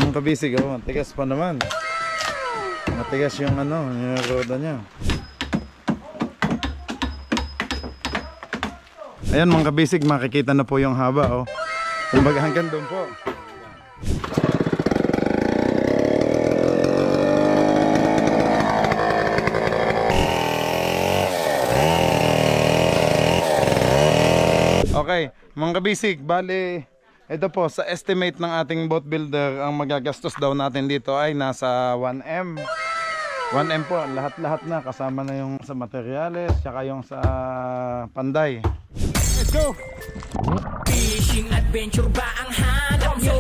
Ang kabisig, oh, matigas pa naman. Matigas yung ano, yung roda niya. Ayan mga kabisig, makikita na po yung haba, oh. Kumbaga hanggang doon po. Okay, mga kabisig, bali ito po, sa estimate ng ating boat builder, ang magagastos daw natin dito ay nasa 1M. 1M po, lahat-lahat na, kasama na yung sa materyales, tsaka yung sa panday. Let's go! Fishing adventure ba ang hanap nyo?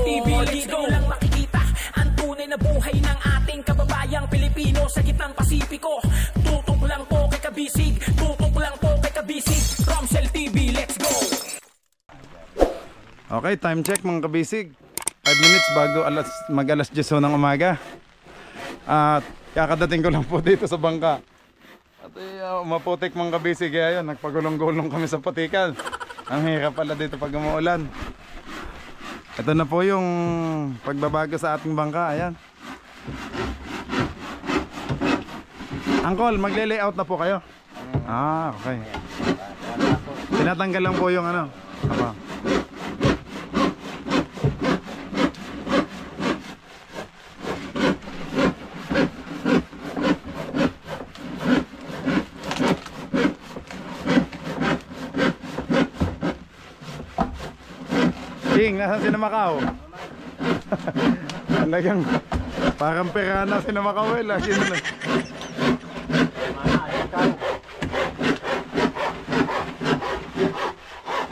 Dito lang makikita ang tunay na buhay ng ating kababayang Pilipino sa gitnang Pasipiko. Tutok lang po kay Kabisig, tutok lang po kay Kabisig. Romsel TV, let's go! Okay, time check mga kabisig. 5 minutes bago mag-alas 10 ng umaga. At kakadating ko lang po dito sa bangka. At maputik mga kabisig. Kaya yun, nagpagulong-gulong kami sa patikan. Ang hirap pala dito pag umuulan. Ito na po yung pagbabago sa ating bangka. Ayan. Uncle, magle-layout na po kayo? Ah, okay. Tinatanggal lang po yung ano. Apa. King, nasan si Namakaw? Talagang parang perana si Namakaw eh. Lagi na lang.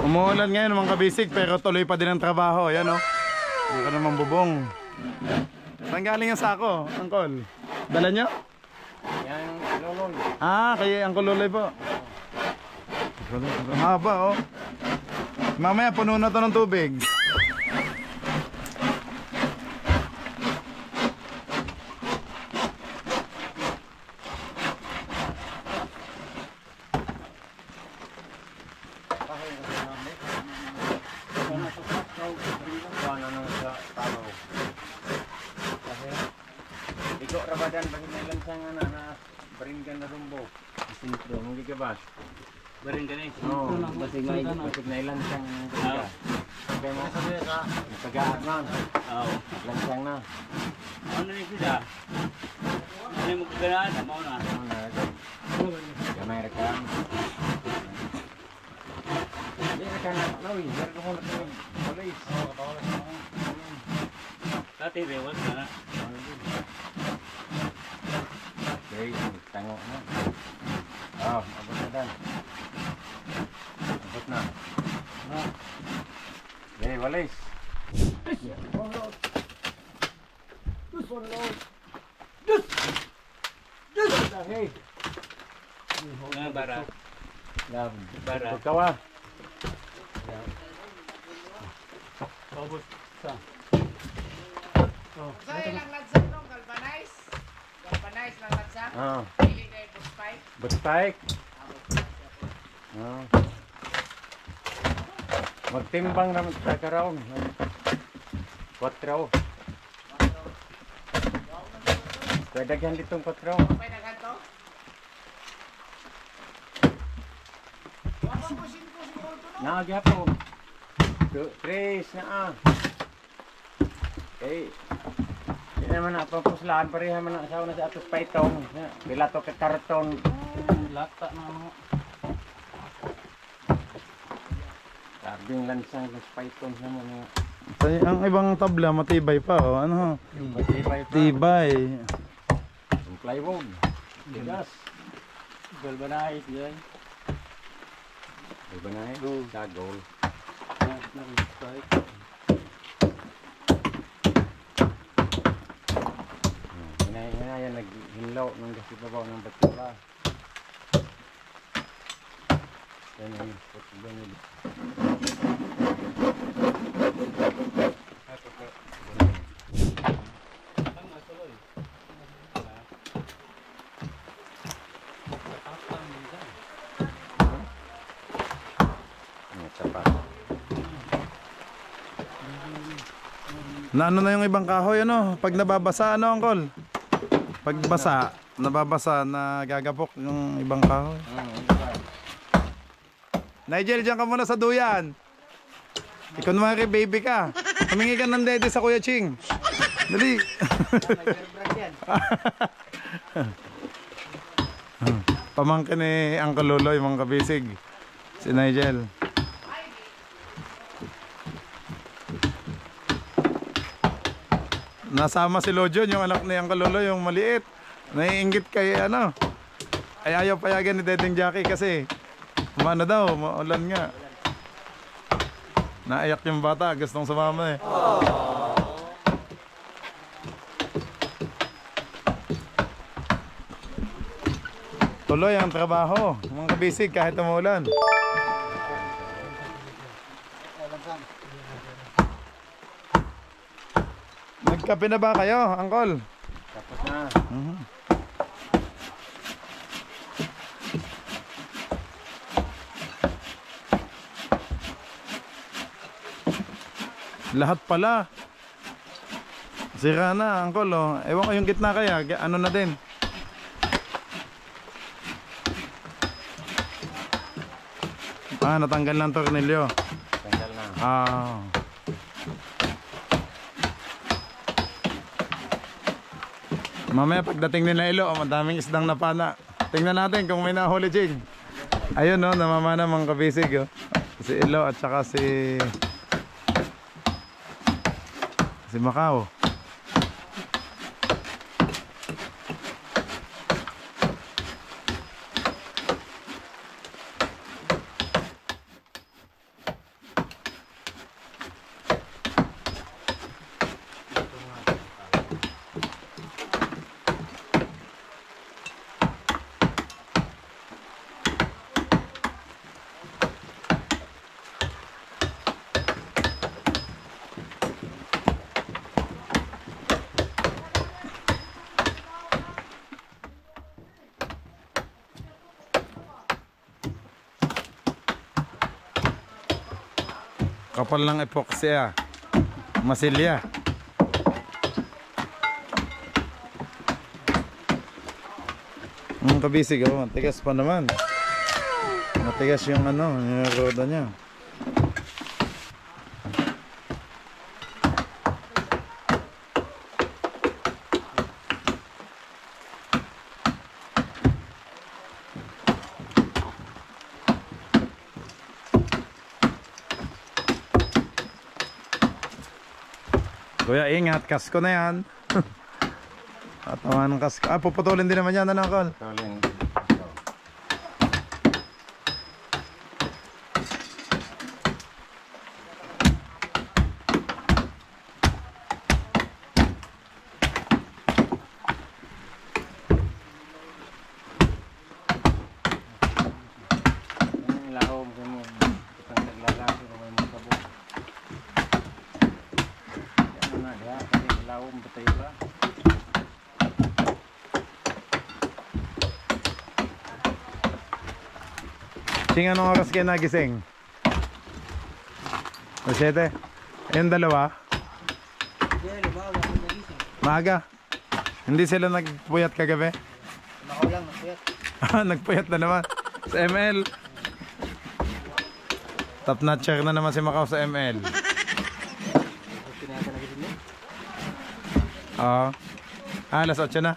Umuulan ngayon mga kabisig, pero tuloy pa din ang trabaho. Ayan o. Hindi ka naman bubong. Saan galing yung sako, Uncle? Dala nyo? Yan, Loloy. Ah, kay Uncle Loloy po. Haba oh. Mamaya puno na to ng tubig. Ikaw rabadan bagi na lansang na beringan na rumbo. Sintro mong gigabas. Beringan ni. Oh, basig na lansang ka. Kaya mo sabi ka, tagaan man. Oh, lansang na. Ano ni sila? Ano mo kaganaan mo na? Gamay ra ka. Ini kan lawi, biar ko na ko. Police. Oh, tawalas mo. Dati rewal na. Okay, tango na. Oh, abot na dan. Abot na. Okay, walis. Hey. Nga bara. Lab. Bara. Kawa. Abot sa. Sa ilang lansak no, galvanize. Galvanize lang lansak. Ah. Pili kay buspike. Buspike. Ah. Magtimbang naman sa karaon. 4. Pwede yan ditong 4. Pwede na ganito. Wala mo sinko siguro to no. Nagya po. 3 na ah. Okay. Hindi naman na pampuslaan. Pareha man na asawa na sa atos paitong. Bila to ka karton. Lata na mo. Sabing lansang ng paitong naman. Ang ibang tabla matibay pa oh. Ano? Matibay pa. Tibay. Yung plywood. Bigas. Galvanize yan. Galvanize? Sagol. Yan, naghinlaw ng gasibabaw ng batura. Yan yung putbang nila. Isa pa. Na ano na yung ibang kahoy, ano? Pag nababasa, ano, Uncle? Pag basa, nababasa, nagagapok yung ibang kahoy. Nigel, dyan ka muna sa duyan. Ikunwari, baby ka. Humingi ka ng dede sa Kuya Ching. Dali. Pamangkin ni Uncle Loloy, mga kabisig. Si Nigel. Nasama si Lojon, yung anak ni Uncle Loloy, yung maliit. Naiinggit kay ano. Ay ayaw payagan ni Dedeng Jackie kasi umano daw, maulan nga. Naiyak yung bata, gustong sumama eh. Tuloy ang trabaho, mga kabisig, kahit umulan. Nagkape na ba kayo, Uncle? Tapos na. Lahat pala. Sira na, Uncle. Oh. Ewan ko yung gitna kaya. Ano na din. Natanggal ng tornilyo. Tanggal na. Mamaya pagdating nila Ilo, madaming isdang napana. Tingnan natin kung may nahuli, Ching. Ayun, no, namamana mga kabisig. Oh. Si Ilo at saka si Macau. Kapal ng epoxy ah. Masilya. Kabisig oh, matigas pa naman. Matigas yung ano, yung roda niya. Kuya, ingat, kasko na yan. Tatawa ng kasko. Puputulin din naman yan, ano, Uncle? Tolin. Lahom ko mo. Itang naglalaki ko may mga kabot. Yan na, diha. Kasi lahom batay ba? Ching, anong oras kayo nagising? 7? Yung dalawa? Maaga. Hindi sila nagpuyat kagabi? Ako lang, nagpuyat. Nagpuyat na naman. Sa ML. Top notcher na naman si Macau sa ML. Oo. Alas 8 na.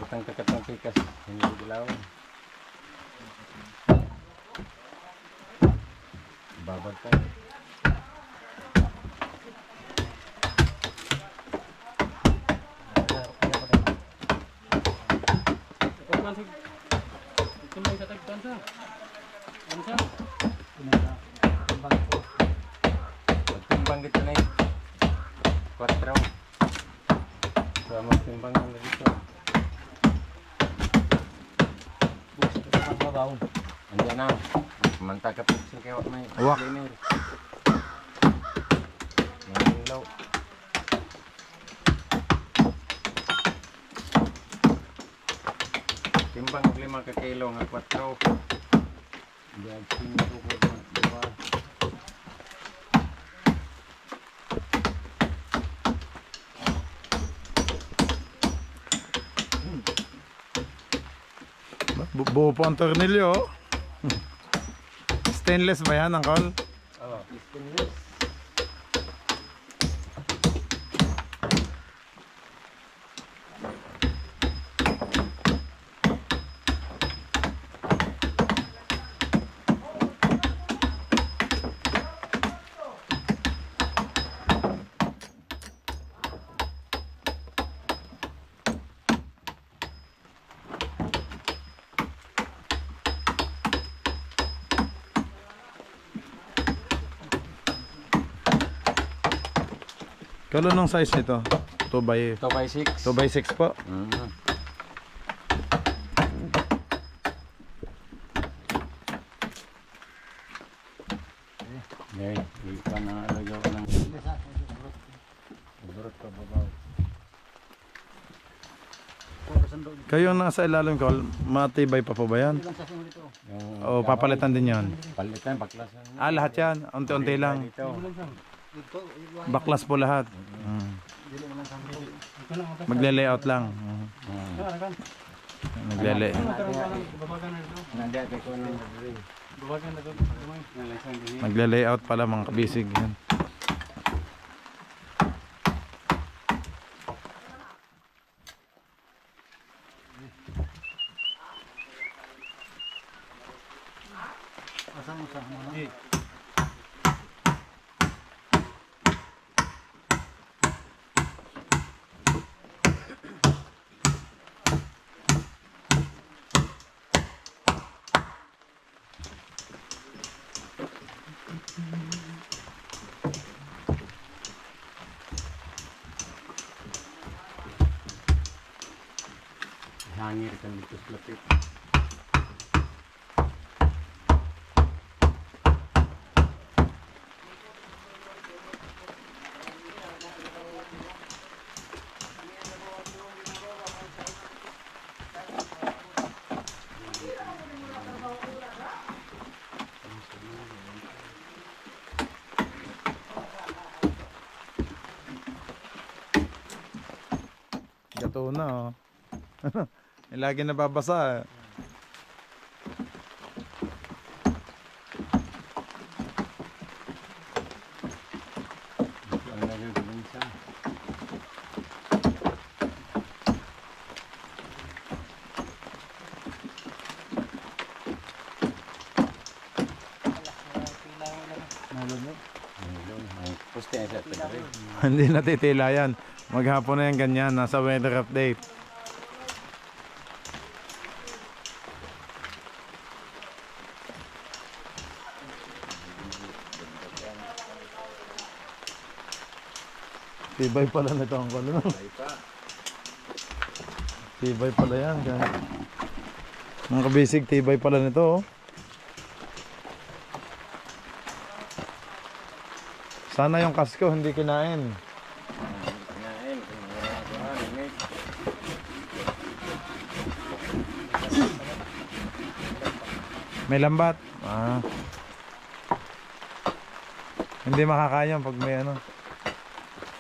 Matang kakatang pikas. Hindi dilaw. Babad tayo. Magtimbang dito na eh. 4. So, magtimbang na dito. Andiyan na. Manta ka picture kayo may Wak. cleaner. Yung ilaw. Timbang 5 ka kilo nga 4. Diyan 5 ko na. Diba? Buo po ang tornilyo. Oh. Stainless ba yan, Uncle? Oh, stainless. Kalo nung size nito? 2x 2x6. 2x6 po. Okay, hindi pa nakalagaw ng burot pa babaw. Kayo nasa ilalim ko, matibay pa po ba yan? O papalitan din yan? Palitan, baklasan. Lahat yan. Unti-unti lang. Dito. Baklas po lahat. Magle-layout lang. Magle-layout. Nandiyan ko ng Magle-layout pala mga kabisig yan. hangir kan dito sa lapit. Gato na oh. Lagi nababasa. Hindi natitila yan. Maghapon na yan ganyan. Nasa weather update. Tibay pala nito ang kalo. Tibay pala yan. Mga kabisig, tibay pala nito. Oh. Sana yung kasko hindi kinain. May lambat. Ah. Hindi makakaya pag may ano.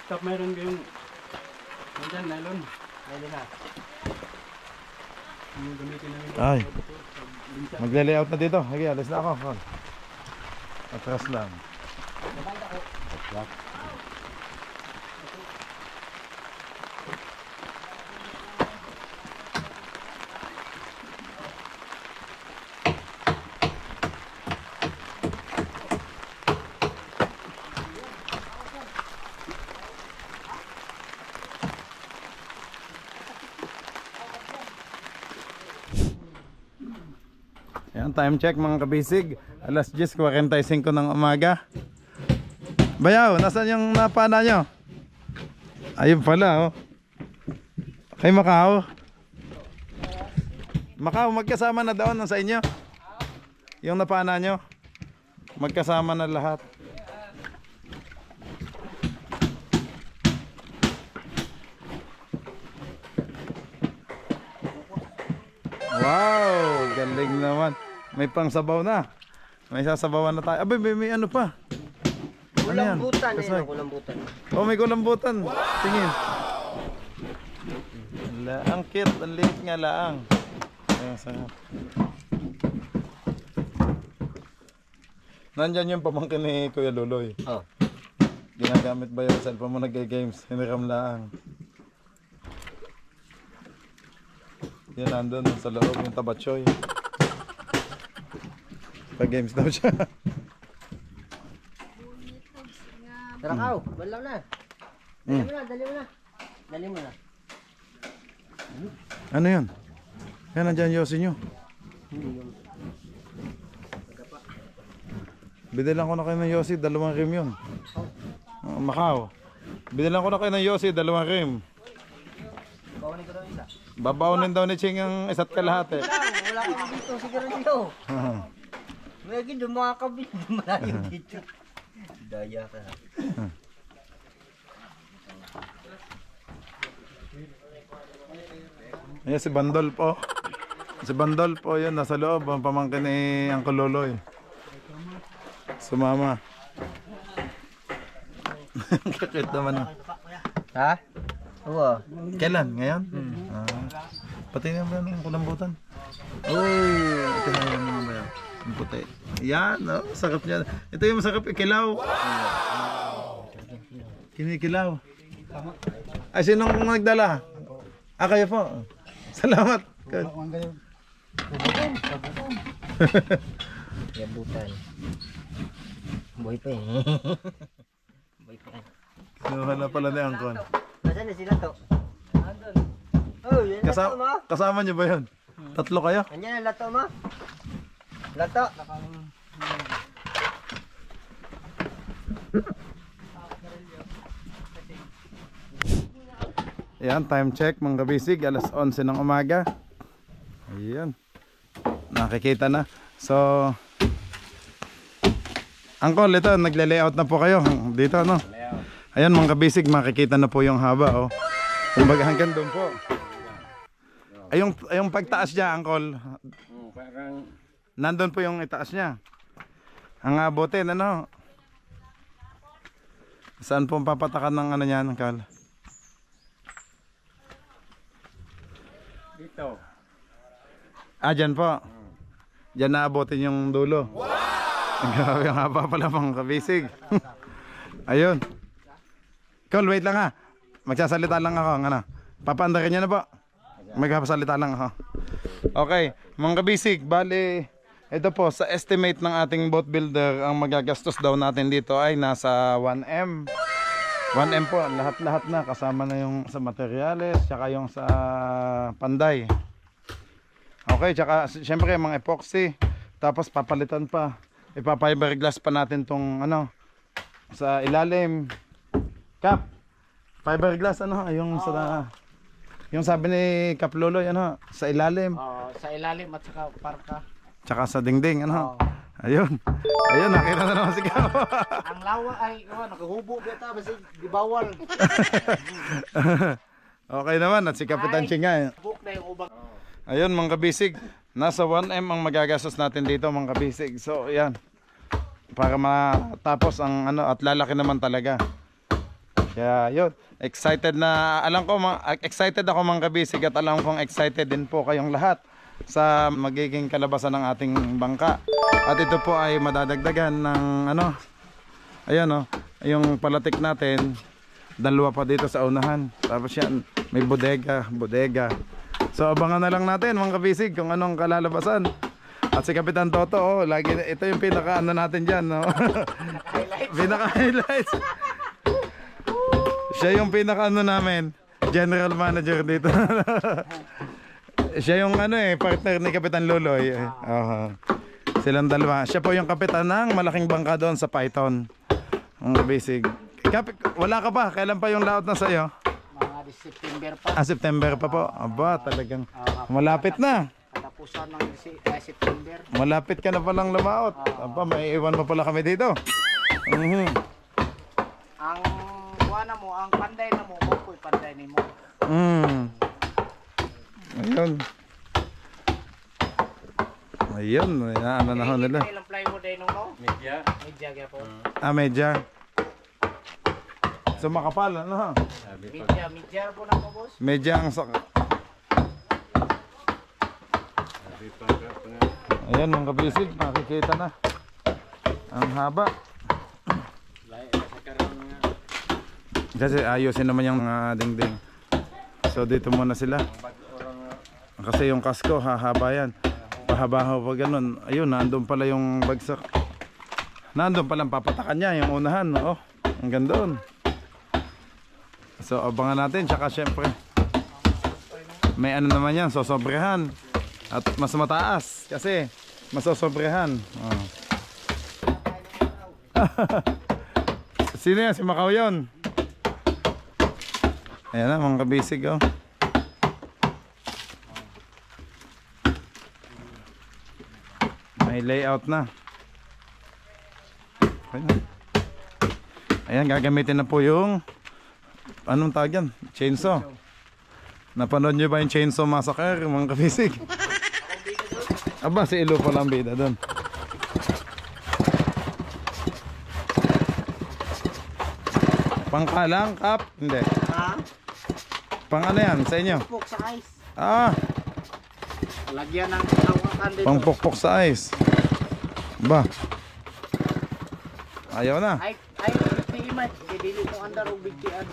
Stop, mayroon kayong nandyan, nylon. Nylon na. Yung gamitin namin. Ay. Magle-layout na dito. Sige, alis na ako. Atras lang. time check mga kabisig. Alas 10:45 ng umaga. Bayaw, nasaan yung napana nyo? Ayun pala oh. Kay Macau. Macau, magkasama na daw sa inyo? Yung napana nyo? Magkasama na lahat. Wow, galing naman. May pang sabaw na. May sasabawan na tayo. Abay, may ano pa. Ano yan? Kulambutan eh, Kasay. kulambutan. Oh, may kulambutan. Tingin. Ang cute. Ang liit nga laang. Ayan, sarap. Nandyan yung pamangkin ni Kuya Luloy. Oh. Ginagamit ba yung cellphone mo nag-games? Hiniram laang. Yan nandun sa loob yung tabatsoy. Pag-games daw siya. Tara kaw, balaw na. Dali mo na, dali mo na. Dali mo na. Ano yun? Yan nandyan yosi nyo. Bidilan ko na kayo ng yosi, 2 rim yun. Macau. Bidilan ko na kayo ng yosi, 2 rim. Bawanin ko daw isa. Babaunin daw ni Ching ang isa't kalahati. Wala ko dito, siguro dito. May agad yung mga kabit, malayo dito. Daya ka. Ayan si Bandol po. Si Bandol po yun, nasa loob. Ang pamangkin ni Uncle Loloy. Sumama. Kakit naman. Ha? Oo. Kailan? Ngayon? Pati nga ba ng kulambutan? Oh, ito na yung mga bayaw. Ang puti. Yan, oh, sakap niya. Ito yung masakap ikilaw. Kinikilaw. Ay, sinong nagdala? Kayo po. Salamat. Yabutan. Buhay pa eh. Buhay pa eh. Sinuha na pala ni Angkon. Nasaan na sila to? Andun. Oh, yan lato mo. Kasama niyo ba yun? 3 kayo? Andiyan ang lato mo. Lato. Ayan, time check mga kabisig. Alas 11 ng umaga. Ayan. Nakikita na. So, Angkol, ito, nagle-layout na po kayo. Dito, no? Ayan mga kabisig, makikita na po yung haba, oh. Kumbaga hanggang doon po. Ay, yung pagtaas niya, Angkol. Parang Nandun po yung itaas niya. Ang abutin, ano? Saan po papatakan ng ano niyan, Angkol? dito. Dyan po. Dyan naabotin yung dulo. Ang grabe yung haba pala mga kabisig. Ayun. Col, wait lang ha. Magsasalita lang ako. Ano? Papaandarin niya na po. Magsasalita lang ako. Okay. Mga kabisig, bali, ito po, sa estimate ng ating boat builder, ang magagastos daw natin dito ay nasa 1M. 1M po, lahat-lahat na. Kasama na yung sa materyales, tsaka yung sa panday. Okay, tsaka syempre mga epoxy. Tapos papalitan pa. Ipa-fiberglass pa natin tong ano sa ilalim. Kap. Fiberglass ano, yung sa yung sabi ni Kap Loloy ano, sa ilalim. Sa ilalim at saka parka. Tsaka sa dingding ano. Ayun. Ayun, nakita na naman si Kap. Ang lawa ay nakahubo beta basi di bawal. Okay naman at si Kapitan Chingay. Buk na yung ubang. Ayun mga kabisig, nasa 1M ang magagastos natin dito mga kabisig. So ayan, para matapos ang ano at lalaki naman talaga. Kaya yun, excited na, alam ko, excited ako mga kabisig at alam kong excited din po kayong lahat sa magiging kalabasan ng ating bangka. At ito po ay madadagdagan ng ano, ayan o, yung palatik natin, 2 pa dito sa unahan. Tapos yan, may bodega. So abangan na lang natin mga kabisig kung anong kalalabasan. At si Kapitan Toto, oh, lagi ito yung pinaka ano natin diyan, no. Pinaka highlights. Siya yung pinaka ano namin, general manager dito. Siya yung ano partner ni Kapitan Loloy. Silang dalawa. Siya po yung kapitan ng malaking bangka doon sa Python. Ang kabisig. Wala ka pa? Kailan pa yung laot na sa'yo? Mga September pa. September pa po. Aba, talagang malapit na. Katapusan ng September. Malapit ka na palang lumaot. Aba, may iwan pa pala kami dito. Mhm. Ang kuha mo, ang panday na mo, ko'y panday ni mo. Ayun. Ayun, ano na ho nila. Ilang plywood ay nung no? Media. Medya kaya po. Medya. So makapal, ano ha? Sabi pa. Medya po na po, boss. Medya ang Sabi pa. Ayan mga kabisig, makikita na. Ang haba. Lahat sa karoon nga. Kasi ayusin naman yung mga dingding. So dito muna sila. Kasi yung kasko, hahaba yan. Pahaba pa ganun. Ayun, nandun pala yung bagsak. Nandun pala papatakan niya, yung unahan. Oh, hanggang doon. So abangan natin, tsaka syempre may ano naman yan, sosobrehan. At mas mataas kasi masosobrehan. Oh. Sino yan? Si Macau yun? Ayan na mga kabisig oh. May layout na. Ayan, gagamitin na po yung anong tawag yan? Chainsaw. Napanood nyo ba yung Chainsaw Massacre mga kabisig? Aba, si Ilo pala ang bida doon. Pangkalang kap? Hindi. Ha? Pang ano yan sa inyo? Pok sa ice. Ah, Lagyan ng hawakan dito. pangpokpok sa ice. Ba? Ayaw na. Ay, tiimat. Dili mo andar og bigtian.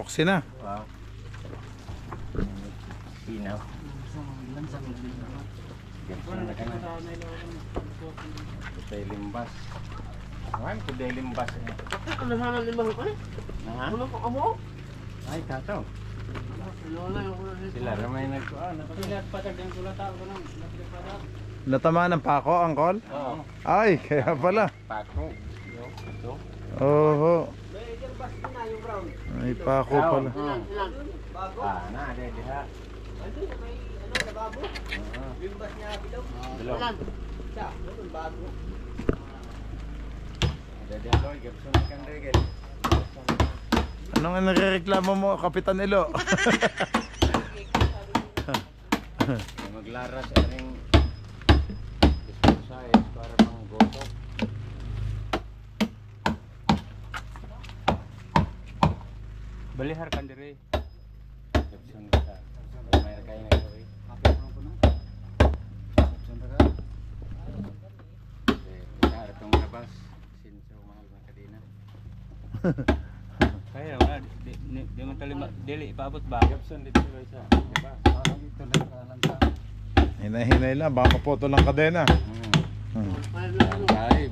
epoxy na. Wow. Sinaw. Gapson na ka na. Kutay limbas. Ngayon, kutay limbas. Ano sana limang ko eh? Ha? Ano ko amo? Ay, kato. Lola yung ulo nito. Sila ramay nagkuhan. Pilat patag ang sulata ko nang pilat patag. Natamaan ng pako, angkol? Oo. Ay, kaya pala. Pako. Ito. Oo. Ay, pako pala. Ilan? Ah, na, ada diha. Belum. Ilan? Siya, bago. Ada diha loy, Gapson kan regel. Anong nirereklamo mo, Kapitan Ilo? Maglaras aring disposais para pang goto. Balihar kan diri. Gapson ka. May kay na koy. Kaya tong labas sinso mahal na kadina. Kaya wala di man tali dili ipaabot ba? Gapson dito loy sa. Diba? Dito lang kanan sa. Hinay-hinay lang, baka mapoto lang kadena. Ay,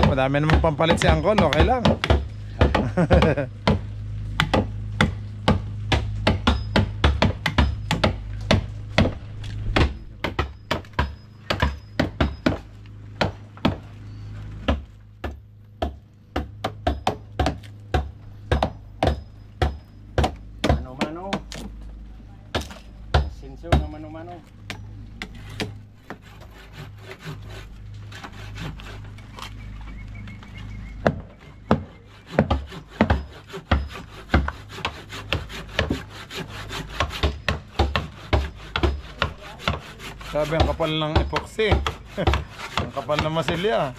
Madami naman pampalit si angkol, okay lang. mano-mano. Sinso na mano-mano. Sabi ang kapal ng epoxy. Ang kapal ng masilya.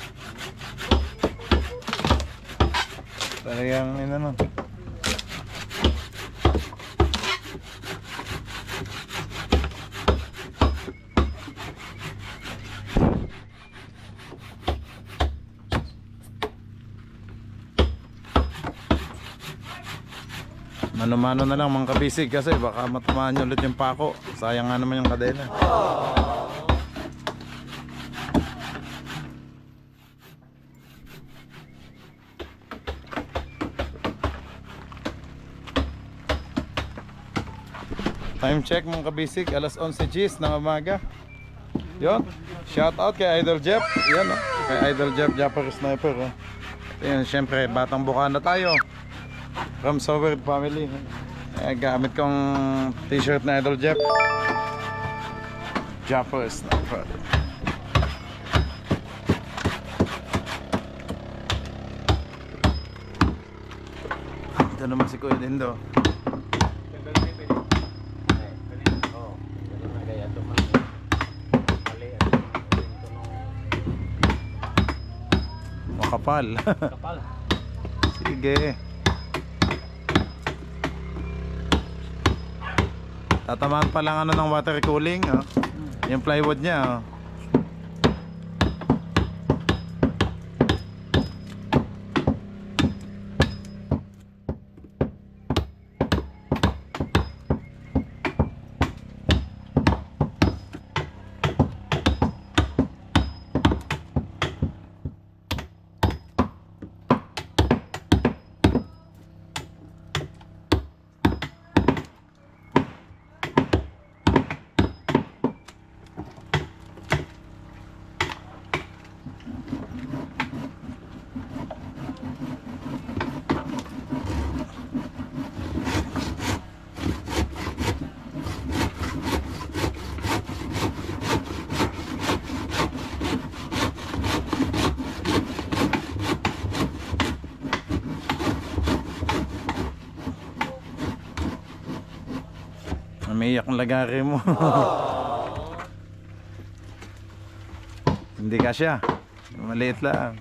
Talagang ano. Mano-mano na lang mga kabisig kasi baka matamaan nyo ulit yung pako. Sayang nga naman yung kadena. Time check mga kabisig, alas 11:10 ng umaga. Yun, shout out kay Idol Jeff. Yan o, kay Idol Jeff, Japper Sniper. Yan, syempre, batang buka na tayo. From Sovereign Family. Gamit kong t-shirt na Idol Jeff. Japper Sniper. Ito naman si Kuya Dindo. Makapal. Kapal. Sige. Tatamaan pa lang ano ng water cooling, oh. Yung plywood niya, oh. Umiiyak ang lagari mo. Hindi kasya. Maliit lang.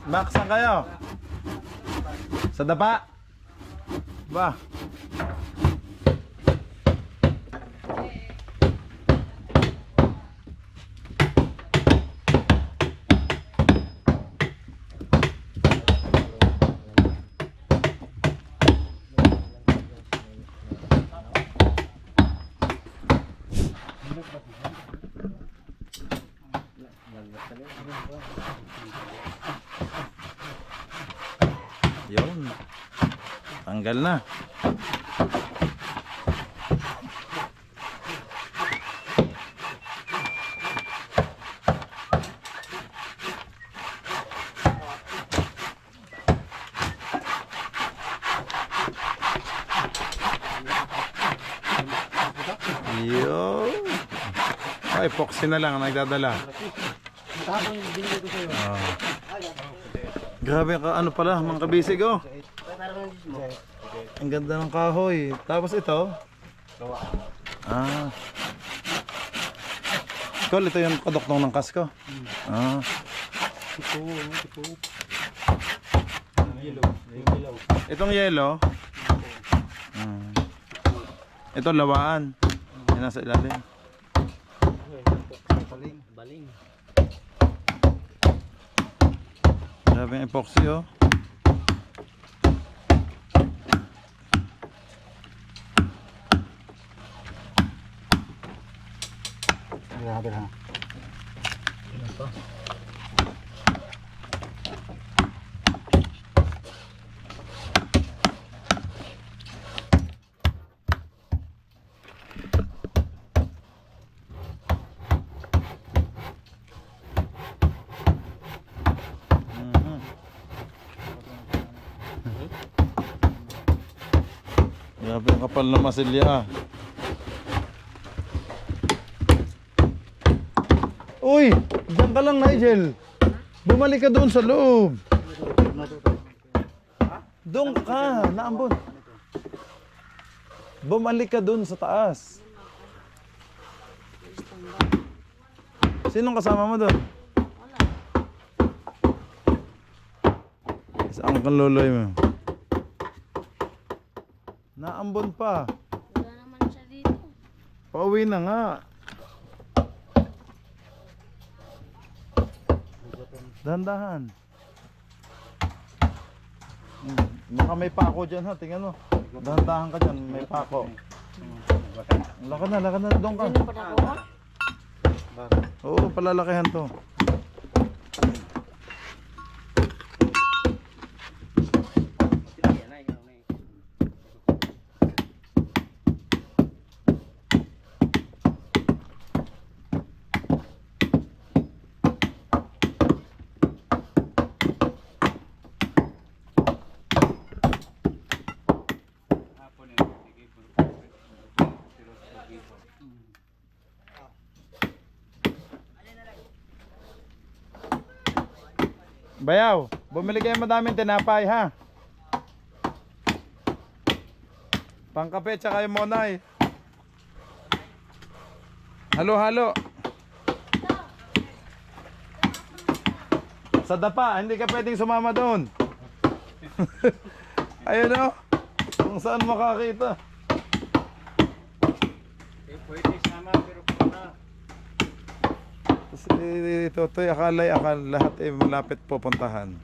Max, saan kayo? Sa dapa? Ba? Yun. Tanggal na. Yo. Ay, epoxy na lang ang nagdadala. Oh. Grabe ka, ano pala, mga kabisig oh. Ang ganda ng kahoy. Tapos ito. Ah. Kol, ito yung kadoktong ng kasko. Ah. Itong yellow. Ito lawaan. Yan nasa ilalim. Baling. Grabe yung epoxy oh. Grabe na. Grabe ang kapal na masilya. Uy! Diyan ka lang, Nigel. Bumalik ka doon sa loob. Doon ka, naambon. Bumalik ka doon sa taas. Sinong kasama mo doon? Saan kang loloy mo? Naambon pa. Wala naman siya dito. Pauwi na nga. Dahan-dahan. Baka may pako dyan ha, tingnan mo. Dahan-dahan ka dyan, may pako. Lakad na, doon ka. Sino pa nakuha? Oo, palalakihan to. Bayaw, bumili kayo madaming tinapay ha. Pangkape tsaka yung monay. Halo-halo. Sa dapa, hindi ka pwedeng sumama doon. Ayun o. Kung saan makakita. Pwede sama pero na. Si Totoy akal lahat malapit pupuntahan.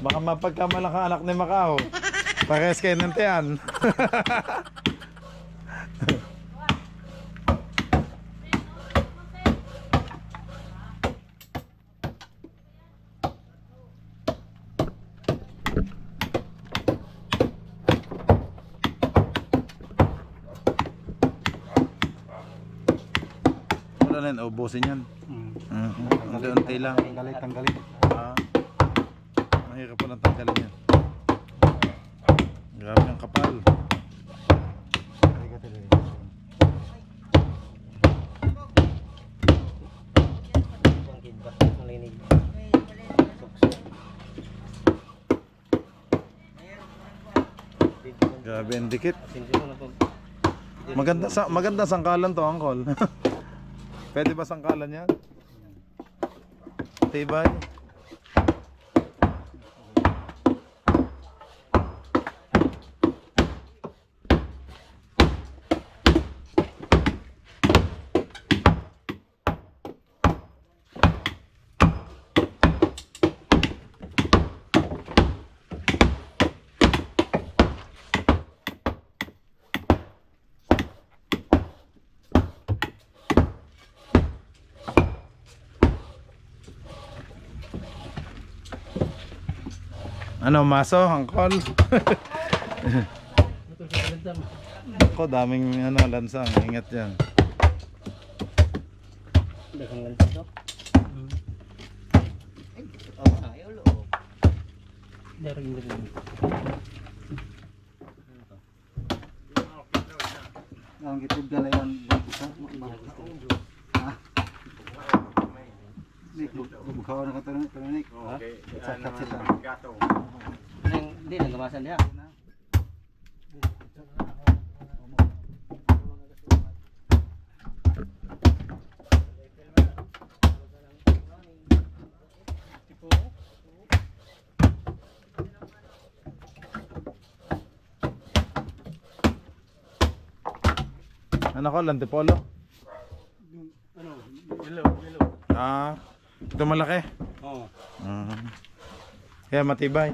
Baka mapagkamalang ka anak ni Macau. Pares kayo ng tiyan. Wala na yun, ubusin yan. Unti-unti lang. Tanggalit. Mahirap po lang tanggalin yan. Grabe ang kapal. Grabe ang dikit. Maganda sangkalan to, Uncle. Pwede ba sangkalan yan? Tibay. Ano, maso, angkol? Ako, daming ano, lansang. Ingat yan. Dagang lansa to. Daring. Ang gitid ka na yan. Nik, bukhaw na ka ito, Nik. Okay. Hindi nagamasan niya. Ano ko, lantipolo? Ano? Ilaw. Ah, ito malaki. Oo. Kaya matibay.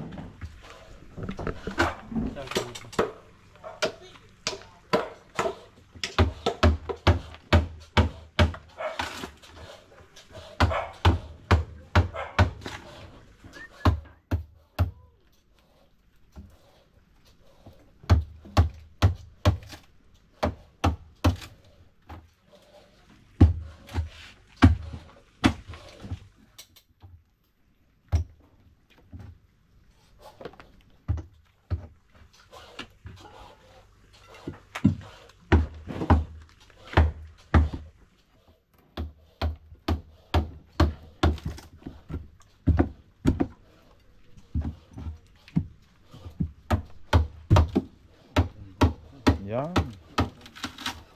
Yan.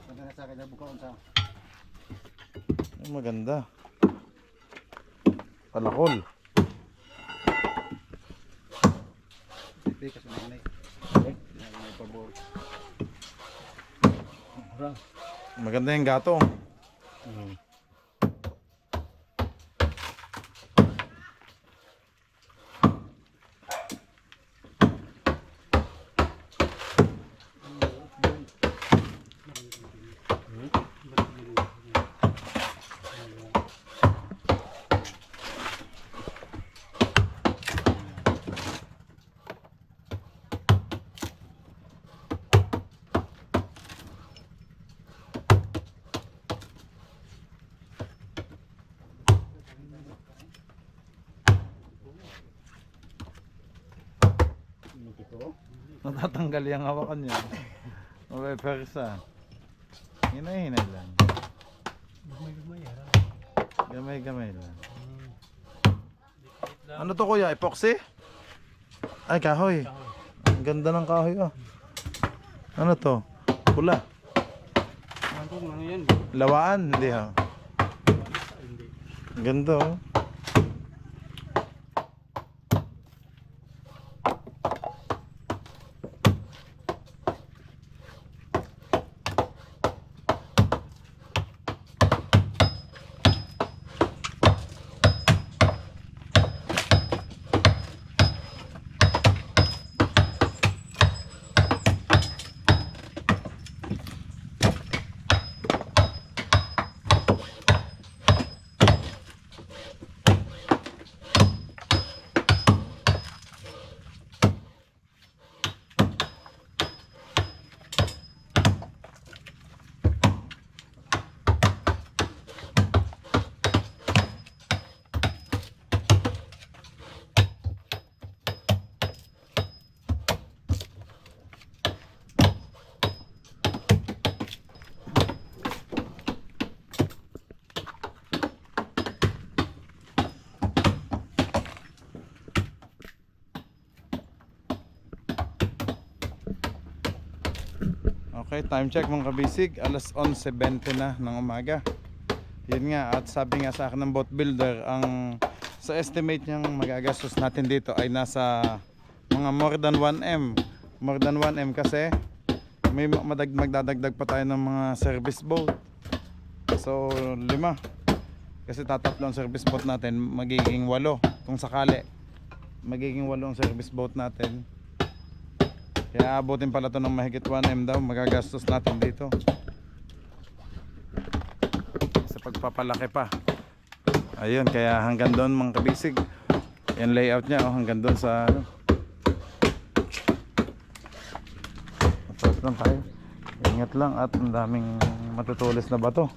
Maganda sa akin na bukhaw sa. Ay, maganda. Palakol. Hindi kasi Nik. May pabor. Maganda yung gatong. Natatanggal yung hawakan niya. Mapepersa. Hinay-hinay lang. Gamay-gamay lang. Ano to kuya? Epoxy? Ay, kahoy. Ang ganda ng kahoy oh. Ano to? Pula. Ano yan? Lawaan? Hindi ha. Ganda oh. Okay, time check mga kabisig. Alas 11:20 na ng umaga. Yun nga, at sabi nga sa akin ng boat builder, ang sa estimate niyang magagastos natin dito ay nasa mga more than 1M. More than 1M kasi may magdadagdag pa tayo ng mga service boat. So 5. Kasi tatatlo ang service boat natin, magiging 8 kung sakali. Magiging 8 ang service boat natin. Kaya abutin pala to ng mahigit 1M daw magagastos natin dito sa pagpapalaki pa. Ayun, kaya hanggang doon mga kabisig. Yan layout niya oh, hanggang doon sa lang tayo. Ingat lang at ang daming matutulis na bato.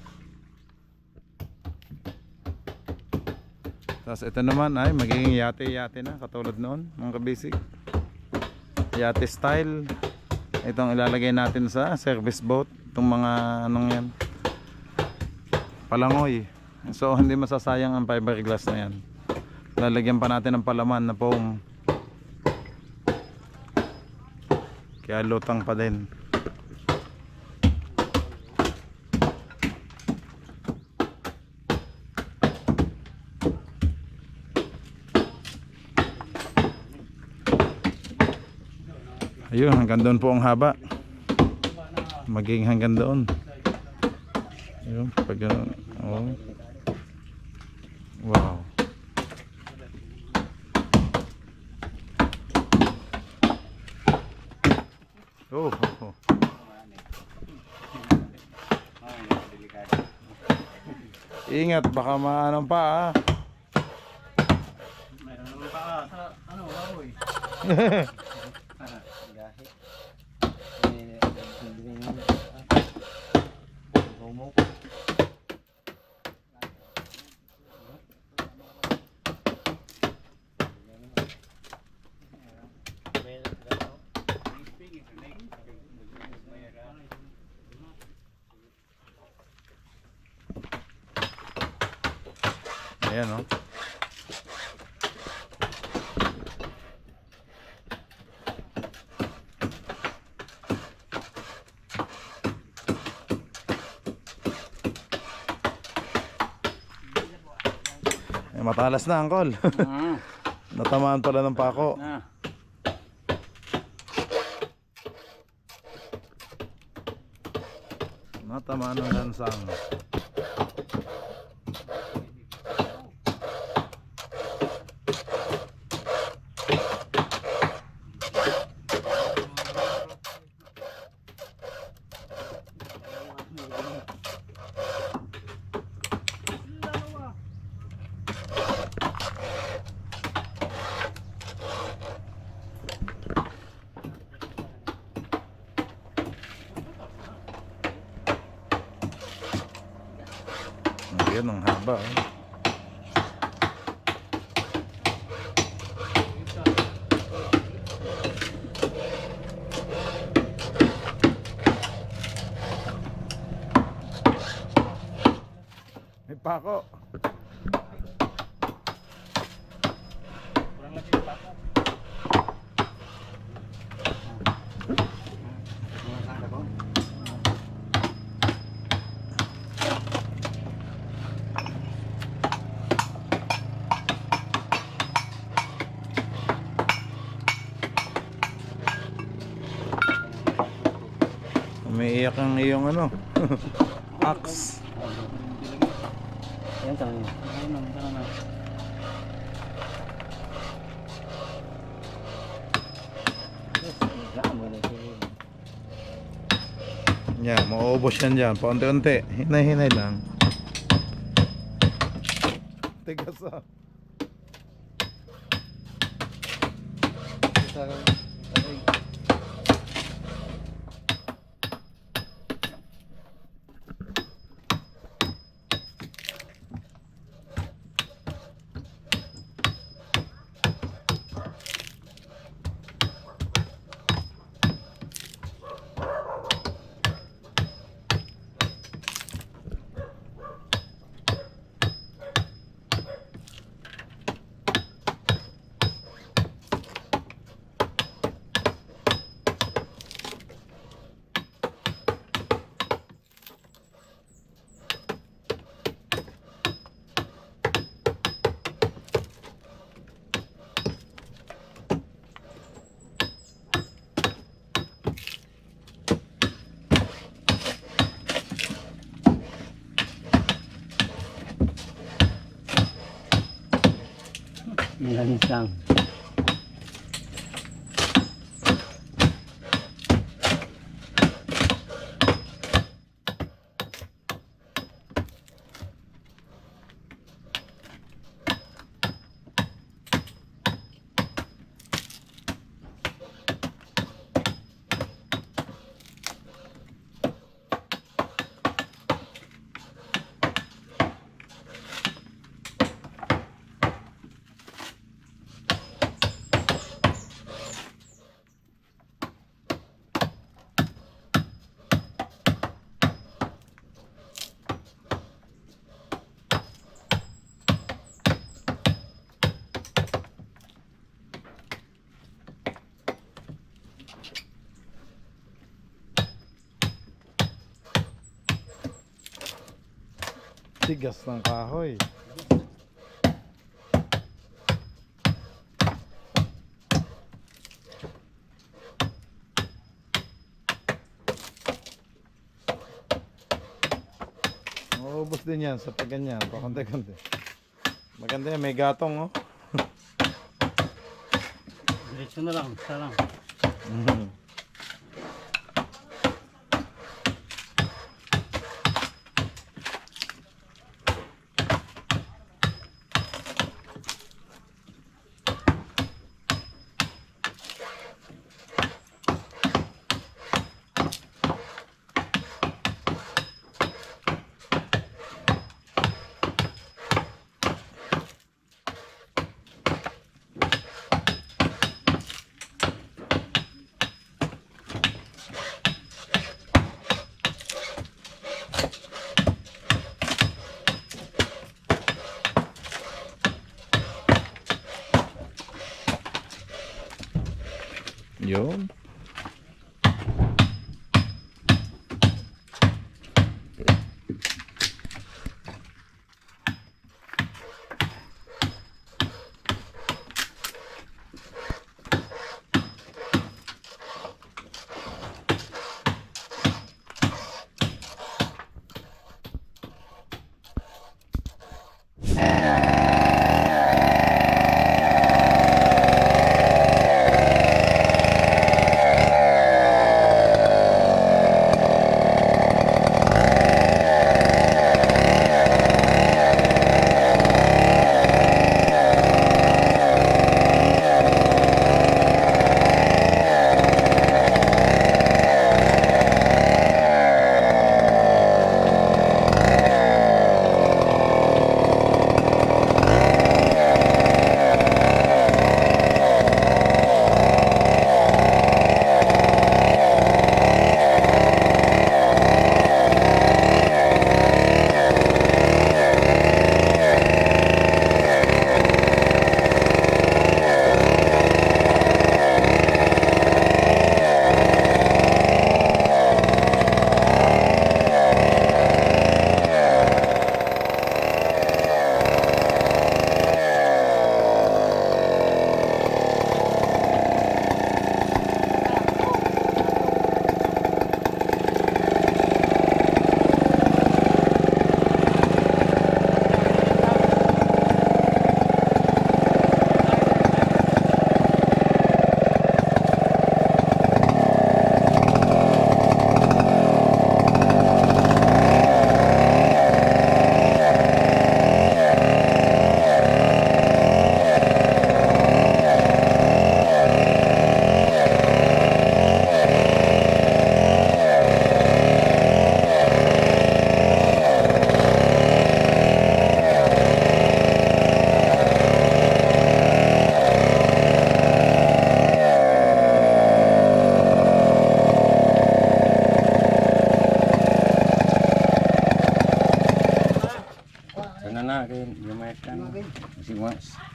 Tapos ito naman ay magiging yate-yate na katulad noon mga kabisig. Yate style. Itong ilalagay natin sa service boat. Itong mga anong yan, palangoy. So hindi masasayang ang fiberglass na yan. Lalagyan pa natin ng palaman na foam. Kaya lutang pa din. Ayun, hanggang doon po ang haba. Maging hanggang doon. Ayun, pag oh. Wow. Oh, oh, oh. Ingat, baka maanong pa ah. Mayroon naman pa sa ano, baboy. Ayan o. Matalas na angkol. Natamaan pala ng pako. Natamaan ng lansang. Ayan ang haba oh. May pako. Umiiyak ang iyong ano axe. Yan tayo. Ayun na. Yan, mauubos yan dyan. Paunti-unti. Hinay-hinay lang. Tigas ah. Lansang. Tigas ng kahoy. Maubos din yan sa pagganyan, pakunti-kunti. Maganda yan, may gatong oh. Diretso na lang, isa lang. Yun.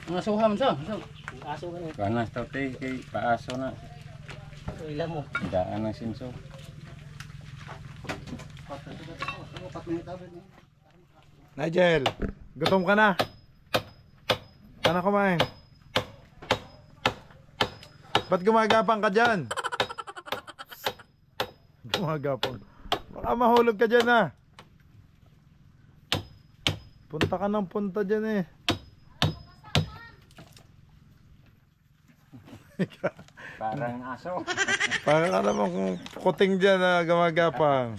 Mga suha man sa. Aso ka na. Panas tao te kay paaso na. Ilan mo? Daan ng sinso. Nigel, gutom ka na? Sana kumain. Ba't gumagapang ka dyan? Gumagapang. Baka mahulog ka dyan ah. Punta ka ng punta dyan eh. Parang aso. Parang ka naman kung kuting dyan na gumagapang.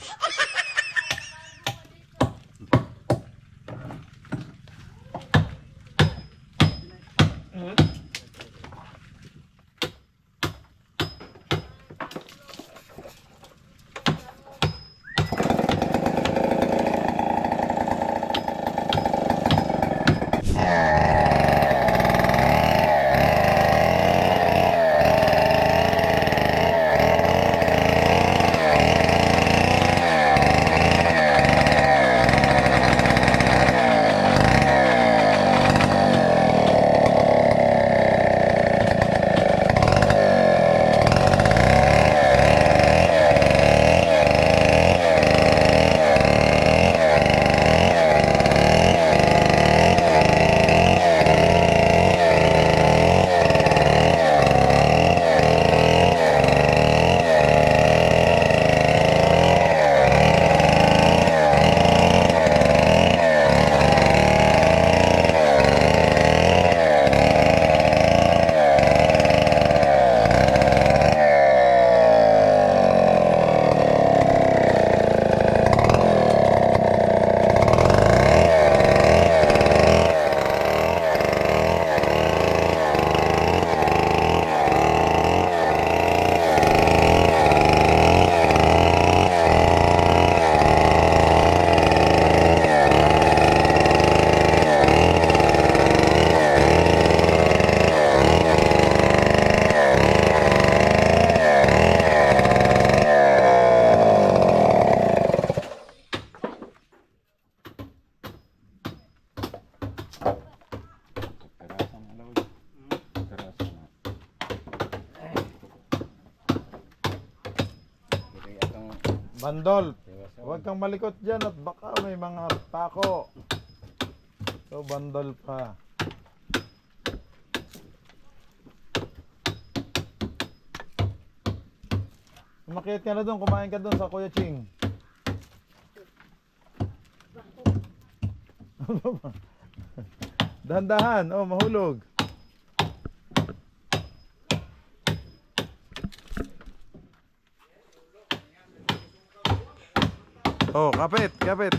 Bandol. Huwag kang malikot dyan at baka may mga tako. So, bandol pa. Umakyat ka na doon, kumain ka doon sa Kuya Ching. Dahan-dahan, oh, mahulog. Oh, kapit, kapit.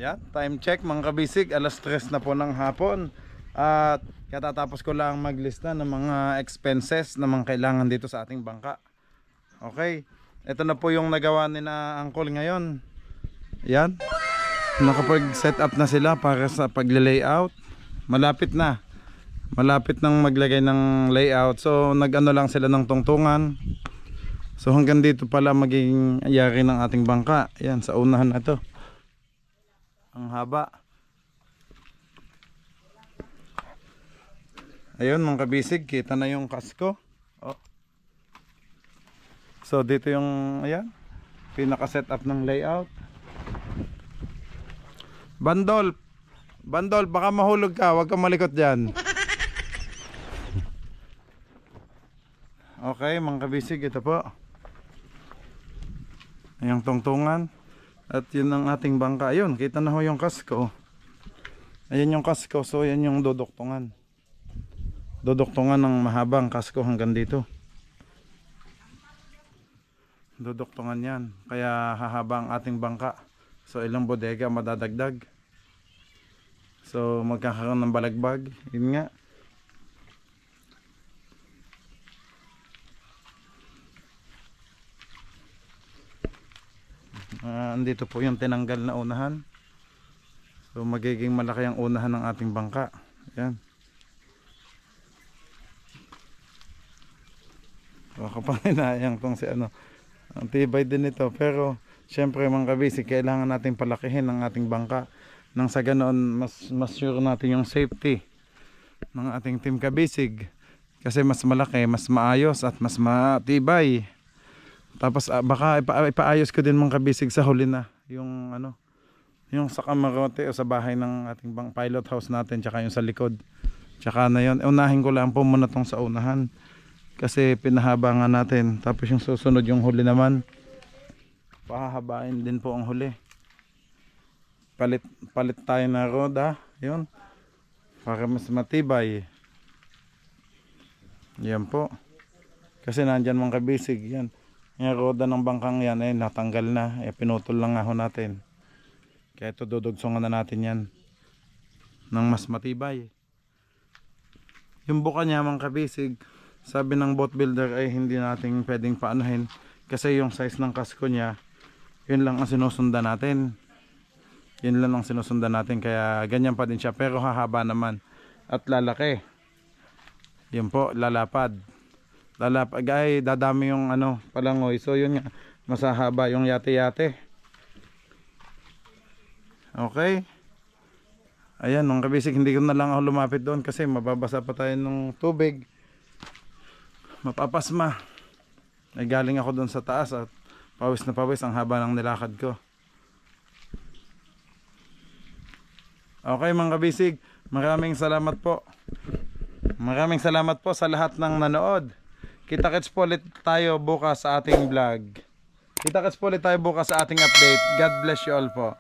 Yan, time check mga kabisig, alas 3 na po ng hapon. At katatapos ko lang maglista ng mga expenses na mga kailangan dito sa ating bangka. Okay, ito na po yung nagawa ni na Uncle ngayon. Yan, nakapag-set up na sila para sa pag-layout. Malapit na. Malapit nang maglagay ng layout. So nag-ano lang sila ng tungtungan. So hanggang dito pala magiging yari ng ating bangka. Yan, sa unahan na to. Ang haba. Ayun mga kabisig, kita na yung kasko. Oh. So dito yung, ayan, pinaka-set up ng layout. Bandol, bandol, baka mahulog ka, huwag kang malikot dyan. Okay mga kabisig, ito po yung tungtungan. At yun ang ating bangka. Ayun, kita na ho yung kasko. Ayan yung kasko. So yan yung duduktungan. Duduktungan ng mahabang kasko hanggang dito. Duduktungan yan. Kaya hahaba ang ating bangka. So ilang bodega madadagdag. So magkakaroon ng balagbag. Yun nga. Andito po yung tinanggal na unahan. So magiging malaki ang unahan ng ating bangka. Yan. So kapanginayang tong si ano. Ang tibay din ito. Pero syempre mga kabisig, kailangan natin palakihin ang ating bangka. Nang sa ganoon mas sure natin yung safety ng ating team kabisig. Kasi mas malaki, mas maayos at mas matibay. Tapos baka ipaayos ko din mga kabisig sa huli na yung ano, yung sa kamarote o sa bahay ng ating pilot house natin, tsaka yung sa likod. Tsaka na yun, unahin ko lang po muna tong sa unahan kasi pinahaba nga natin. Tapos yung susunod yung huli naman, pahahabain din po ang huli. Palit tayo na roda, yun, para mas matibay. Yan po. Kasi nandyan mga kabisig yan. Yung roda ng bangkang yan natanggal na, pinutol lang ako natin. Kaya ito dudugsungan na natin yan ng mas matibay. Yung buka niya mga kabisig, sabi ng boat builder ay hindi natin pwedeng paanahin kasi yung size ng kasko niya Yun lang ang sinusundan natin. Yun lang ang sinusundan natin, kaya ganyan pa din siya, pero hahaba naman at lalaki. Yun po, lalapad. Lalapad ay dadami yung ano, palangoy. So yun nga, masahaba yung yate-yate. Okay. Ayan, mga kabisig, hindi ko na lang ako lumapit doon kasi mababasa pa tayo ng tubig. Mapapasma. Ay galing ako doon sa taas at pawis na pawis ang haba ng nilakad ko. Okay mga kabisig, maraming salamat po. Maraming salamat po sa lahat ng nanood. Kita-kits po ulit tayo bukas sa ating vlog. Kita-kits po ulit tayo bukas sa ating update. God bless you all po.